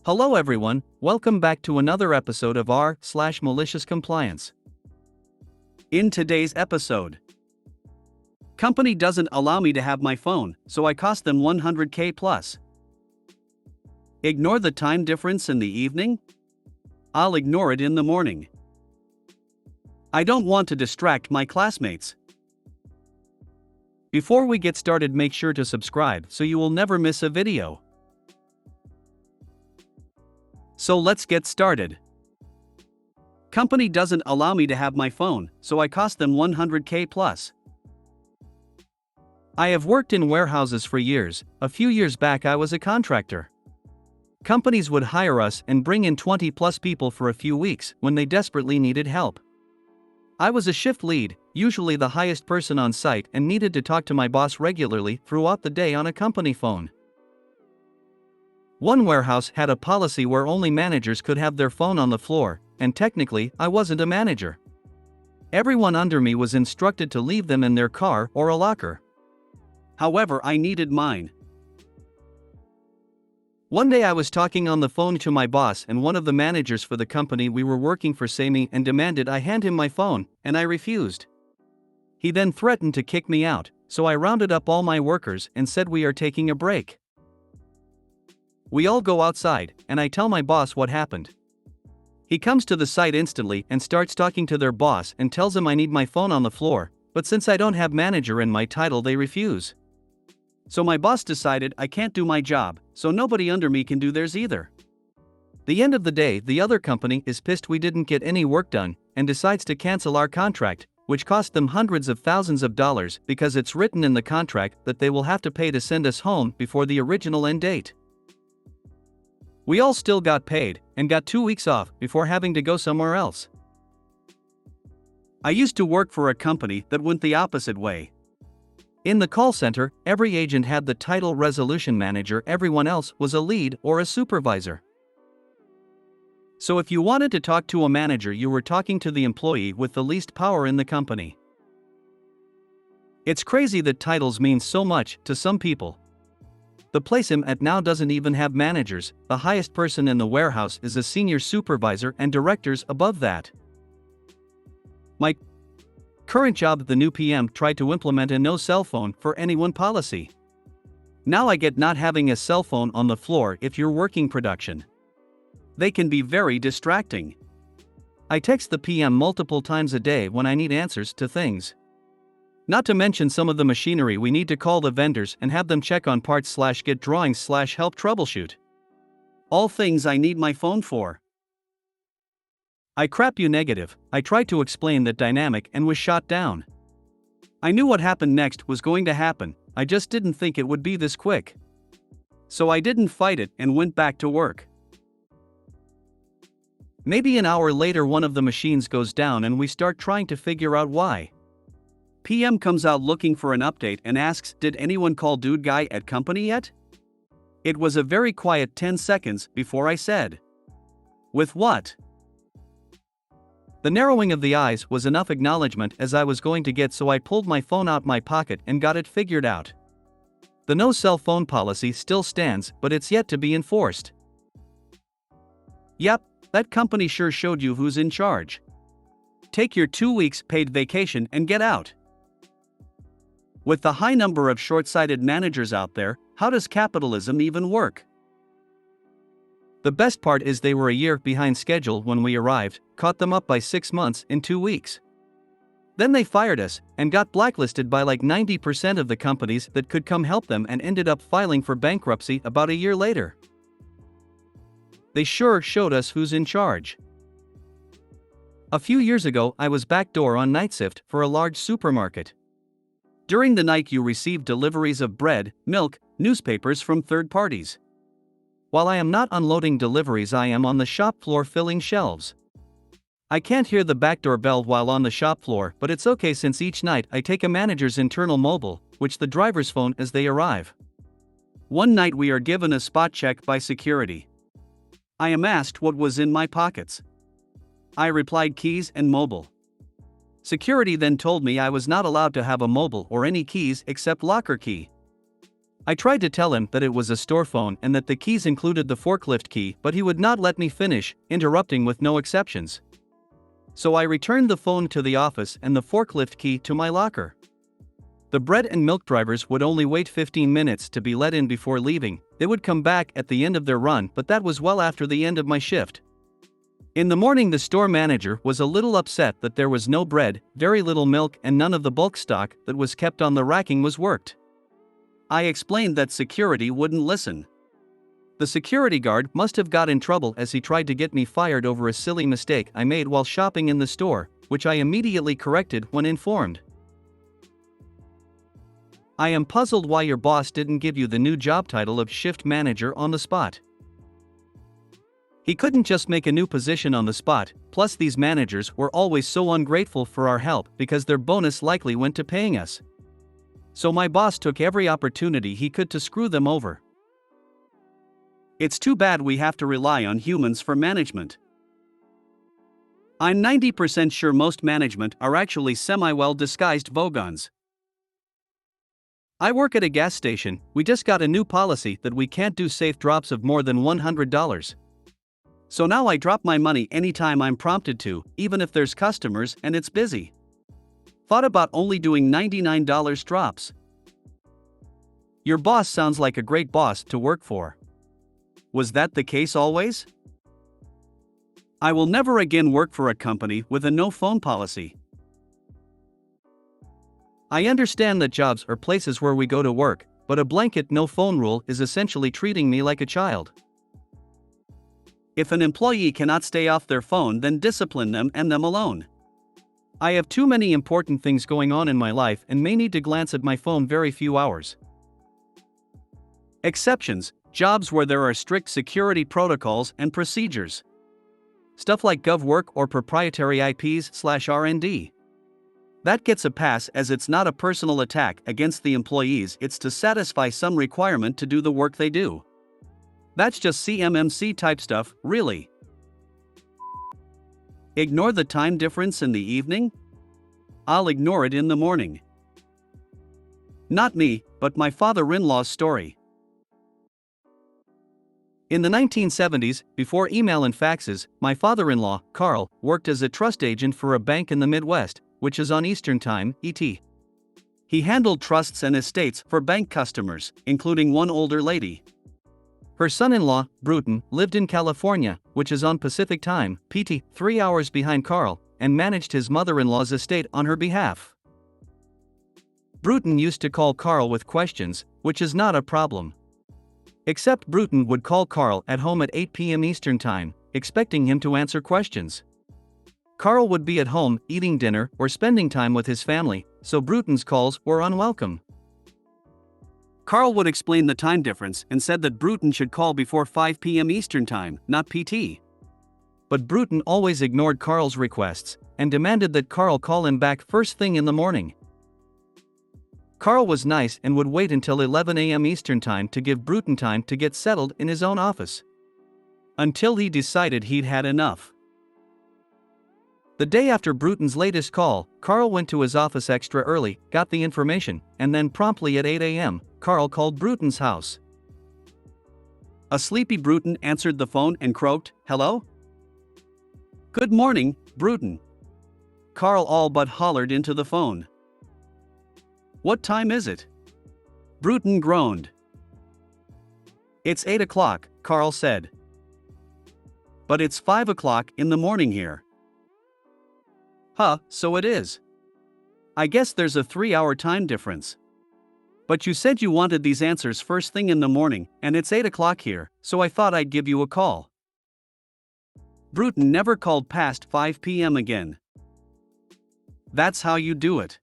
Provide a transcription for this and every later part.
Hello everyone, welcome back to another episode of r/Malicious Compliance. In today's episode, company doesn't allow me to have my phone, so I cost them $100K plus. Ignore the time difference in the evening? I'll ignore it in the morning. I don't want to distract my classmates. Before we get started, make sure to subscribe so you will never miss a video. So let's get started. Company doesn't allow me to have my phone, so I cost them $100K plus. I have worked in warehouses for years. A few years back I was a contractor. Companies would hire us and bring in 20 plus people for a few weeks when they desperately needed help. I was a shift lead, usually the highest person on site, and needed to talk to my boss regularly throughout the day on a company phone. One warehouse had a policy where only managers could have their phone on the floor, and technically, I wasn't a manager. Everyone under me was instructed to leave them in their car or a locker. However, I needed mine. One day I was talking on the phone to my boss, and one of the managers for the company we were working for saw me and demanded I hand him my phone, and I refused. He then threatened to kick me out, so I rounded up all my workers and said we are taking a break. We all go outside, and I tell my boss what happened. He comes to the site instantly and starts talking to their boss and tells him I need my phone on the floor, but since I don't have manager in my title they refuse. So my boss decided I can't do my job, so nobody under me can do theirs either. The end of the day, the other company is pissed we didn't get any work done and decides to cancel our contract, which cost them hundreds of thousands of dollars because it's written in the contract that they will have to pay to send us home before the original end date. We all still got paid, and got 2 weeks off before having to go somewhere else. I used to work for a company that went the opposite way. In the call center, every agent had the title resolution manager, everyone else was a lead or a supervisor. So if you wanted to talk to a manager, you were talking to the employee with the least power in the company. It's crazy that titles mean so much to some people. The place I'm at now doesn't even have managers. The highest person in the warehouse is a senior supervisor and directors above that. My current job, the new PM tried to implement a no cell phone for anyone policy. Now I get not having a cell phone on the floor if you're working production. They can be very distracting. I text the PM multiple times a day when I need answers to things. Not to mention some of the machinery we need to call the vendors and have them check on parts / get drawings / help troubleshoot. All things I need my phone for. I crap you negative. I tried to explain that dynamic and was shot down. I knew what happened next was going to happen, I just didn't think it would be this quick. So I didn't fight it and went back to work. Maybe an hour later one of the machines goes down and we start trying to figure out why. PM comes out looking for an update and asks, "Did anyone call dude guy at company yet?" It was a very quiet 10 seconds before I said, "With what?" The narrowing of the eyes was enough acknowledgement as I was going to get, so I pulled my phone out my pocket and got it figured out. The no cell phone policy still stands, but it's yet to be enforced. Yep, that company sure showed you who's in charge. Take your 2 weeks paid vacation and get out. With the high number of short-sighted managers out there, how does capitalism even work? The best part is they were a year behind schedule when we arrived, caught them up by 6 months in 2 weeks. Then they fired us, and got blacklisted by like 90% of the companies that could come help them, and ended up filing for bankruptcy about a year later. They sure showed us who's in charge. A few years ago I was backdoor on night shift for a large supermarket. During the night you receive deliveries of bread, milk, newspapers from third parties. While I am not unloading deliveries, I am on the shop floor filling shelves. I can't hear the backdoor bell while on the shop floor, but it's okay since each night I take a manager's internal mobile, which the drivers phone as they arrive. One night we are given a spot check by security. I am asked what was in my pockets. I replied keys and mobile. Security then told me I was not allowed to have a mobile or any keys except locker key. I tried to tell him that it was a store phone and that the keys included the forklift key, but he would not let me finish, interrupting with no exceptions. So I returned the phone to the office and the forklift key to my locker. The bread and milk drivers would only wait 15 minutes to be let in before leaving. They would come back at the end of their run, but that was well after the end of my shift. In the morning, the store manager was a little upset that there was no bread, very little milk, and none of the bulk stock that was kept on the racking was worked. I explained that security wouldn't listen. The security guard must have got in trouble as he tried to get me fired over a silly mistake I made while shopping in the store, which I immediately corrected when informed. I am puzzled why your boss didn't give you the new job title of shift manager on the spot. He couldn't just make a new position on the spot, plus these managers were always so ungrateful for our help because their bonus likely went to paying us. So my boss took every opportunity he could to screw them over. It's too bad we have to rely on humans for management. I'm 90% sure most management are actually semi-well disguised vogons. I work at a gas station. We just got a new policy that we can't do safe drops of more than $100. So now I drop my money anytime I'm prompted to, even if there's customers and it's busy. Thought about only doing $99 drops. Your boss sounds like a great boss to work for. Was that the case always? I will never again work for a company with a no phone policy. I understand that jobs are places where we go to work, but a blanket no phone rule is essentially treating me like a child. If an employee cannot stay off their phone, then discipline them and them alone. I have too many important things going on in my life and may need to glance at my phone very few hours. Exceptions: jobs where there are strict security protocols and procedures. Stuff like gov work or proprietary IPs/R&D. That gets a pass as it's not a personal attack against the employees, it's to satisfy some requirement to do the work they do. That's just CMMC type stuff, really. Ignore the time difference in the evening? I'll ignore it in the morning. Not me, but my father-in-law's story. In the 1970s, before email and faxes, my father-in-law, Carl, worked as a trust agent for a bank in the Midwest, which is on Eastern Time, ET. He handled trusts and estates for bank customers, including one older lady. Her son-in-law, Bruton, lived in California, which is on Pacific Time, PT, 3 hours behind Carl, and managed his mother-in-law's estate on her behalf. Bruton used to call Carl with questions, which is not a problem. Except Bruton would call Carl at home at 8 p.m. Eastern Time, expecting him to answer questions. Carl would be at home, eating dinner, or spending time with his family, so Bruton's calls were unwelcome. Carl would explain the time difference and said that Bruton should call before 5 p.m. Eastern Time, not PT. But Bruton always ignored Carl's requests and demanded that Carl call him back first thing in the morning. Carl was nice and would wait until 11 a.m. Eastern Time to give Bruton time to get settled in his own office. Until he decided he'd had enough. The day after Bruton's latest call, Carl went to his office extra early, got the information, and then promptly at 8 a.m., Carl called Bruton's house. A sleepy Bruton answered the phone and croaked, "Hello? Good morning, Bruton." Carl all but hollered into the phone. "What time is it?" Bruton groaned. "It's 8 o'clock, Carl said. "But it's 5 o'clock in the morning here." "Huh, so it is. I guess there's a 3-hour time difference. But you said you wanted these answers first thing in the morning, and it's 8 o'clock here, so I thought I'd give you a call." Bruton never called past 5 p.m. again. That's how you do it.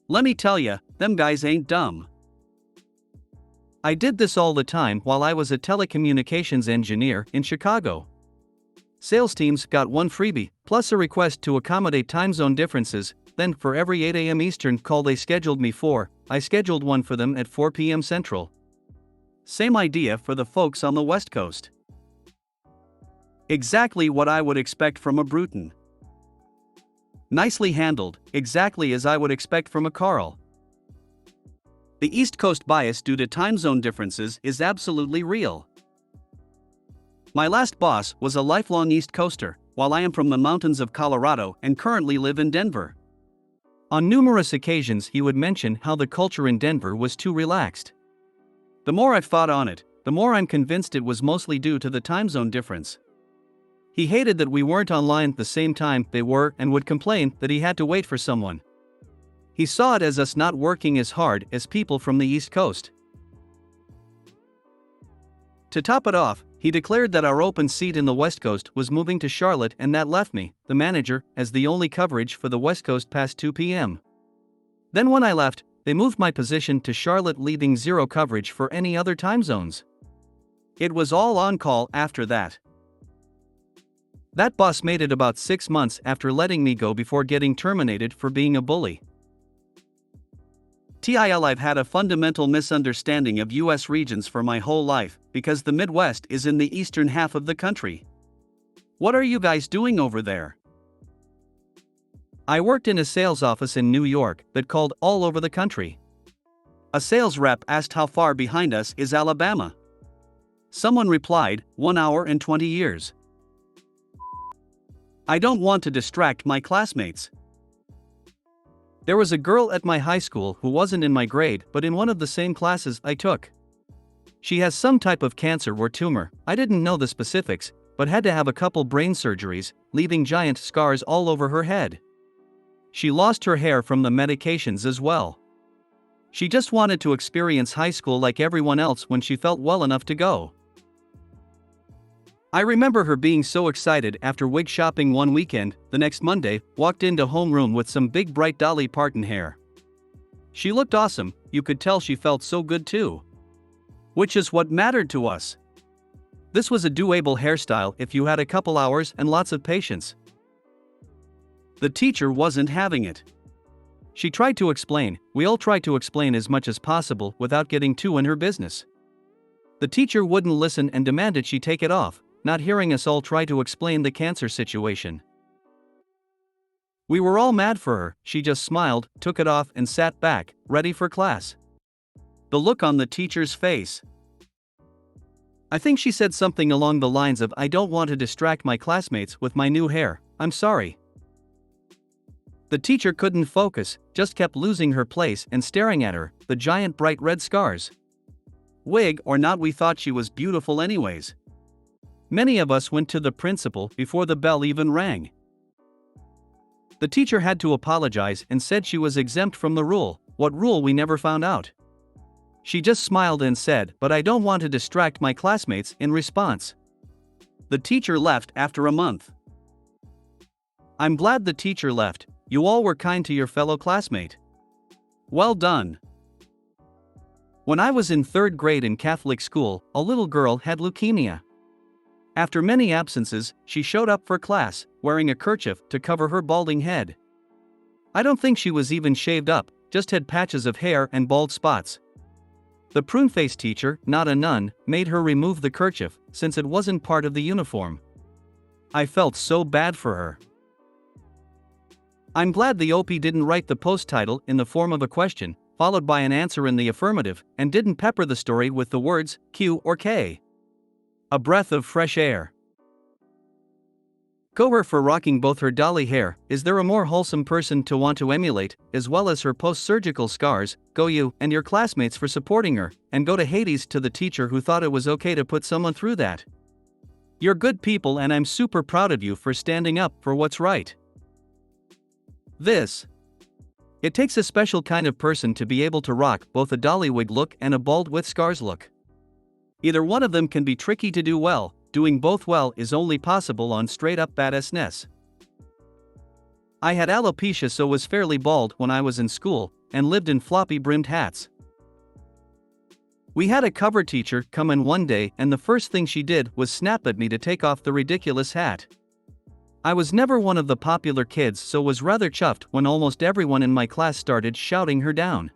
Let me tell ya, them guys ain't dumb. I did this all the time while I was a telecommunications engineer in Chicago. Sales teams got one freebie, plus a request to accommodate time zone differences. Then, for every 8 a.m. Eastern call they scheduled me for, I scheduled one for them at 4 p.m. Central. Same idea for the folks on the West Coast. Exactly what I would expect from a Bruton. Nicely handled, exactly as I would expect from a Carl. The East Coast bias due to time zone differences is absolutely real. My last boss was a lifelong East Coaster, while I am from the mountains of Colorado and currently live in Denver. On numerous occasions, he would mention how the culture in Denver was too relaxed. The more I've thought on it, the more I'm convinced it was mostly due to the time zone difference. He hated that we weren't online at the same time they were and would complain that he had to wait for someone. He saw it as us not working as hard as people from the East Coast. To top it off, he declared that our open seat in the West Coast was moving to Charlotte, and that left me, the manager, as the only coverage for the West Coast past 2 p.m. Then when I left, they moved my position to Charlotte, leaving zero coverage for any other time zones. It was all on call after that. That boss made it about 6 months after letting me go before getting terminated for being a bully. I've had a fundamental misunderstanding of US regions for my whole life, because the Midwest is in the eastern half of the country. What are you guys doing over there? I worked in a sales office in New York that called all over the country. A sales rep asked how far behind us is Alabama. Someone replied, 1 hour and 20 years. I don't want to distract my classmates. There was a girl at my high school who wasn't in my grade but in one of the same classes I took. She has some type of cancer or tumor, I didn't know the specifics, but had to have a couple brain surgeries, leaving giant scars all over her head. She lost her hair from the medications as well. She just wanted to experience high school like everyone else when she felt well enough to go. I remember her being so excited after wig shopping one weekend. The next Monday, walked into homeroom with some big bright Dolly Parton hair. She looked awesome, you could tell she felt so good too. Which is what mattered to us. This was a doable hairstyle if you had a couple hours and lots of patience. The teacher wasn't having it. She tried to explain, we all tried to explain as much as possible without getting too in her business. The teacher wouldn't listen and demanded she take it off, not hearing us all try to explain the cancer situation. We were all mad for her. She just smiled, took it off and sat back, ready for class. The look on the teacher's face. I think she said something along the lines of, I don't want to distract my classmates with my new hair, I'm sorry. The teacher couldn't focus, just kept losing her place and staring at her, the giant bright red scars. Wig or not, we thought she was beautiful anyways. Many of us went to the principal before the bell even rang. The teacher had to apologize and said she was exempt from the rule. What rule we never found out. She just smiled and said, but I don't want to distract my classmates in response. The teacher left after a month. I'm glad the teacher left, you all were kind to your fellow classmate. Well done. When I was in 3rd grade in Catholic school, a little girl had leukemia. After many absences, she showed up for class, wearing a kerchief to cover her balding head. I don't think she was even shaved up, just had patches of hair and bald spots. The prune-faced teacher, not a nun, made her remove the kerchief, since it wasn't part of the uniform. I felt so bad for her. I'm glad the OP didn't write the post title in the form of a question, followed by an answer in the affirmative, and didn't pepper the story with the words Q or K. A breath of fresh air. Go her for rocking both her dolly hair. Is there a more wholesome person to want to emulate, as well as her post-surgical scars? Go you and your classmates for supporting her, and go to Hades to the teacher who thought it was okay to put someone through that. You're good people and I'm super proud of you for standing up for what's right. It takes a special kind of person to be able to rock both a dolly wig look and a bald with scars look. Either one of them can be tricky to do well, doing both well is only possible on straight-up badassness. I had alopecia, so was fairly bald when I was in school, and lived in floppy-brimmed hats. We had a cover teacher come in one day and the first thing she did was snap at me to take off the ridiculous hat. I was never one of the popular kids, so was rather chuffed when almost everyone in my class started shouting her down.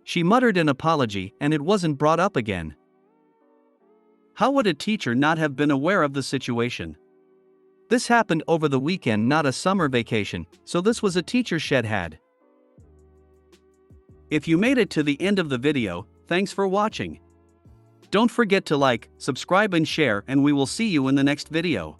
She muttered an apology and it wasn't brought up again. How would a teacher not have been aware of the situation? This happened over the weekend, not a summer vacation, so this was a teacher shed had. If you made it to the end of the video, thanks for watching. Don't forget to like, subscribe and share, and we will see you in the next video.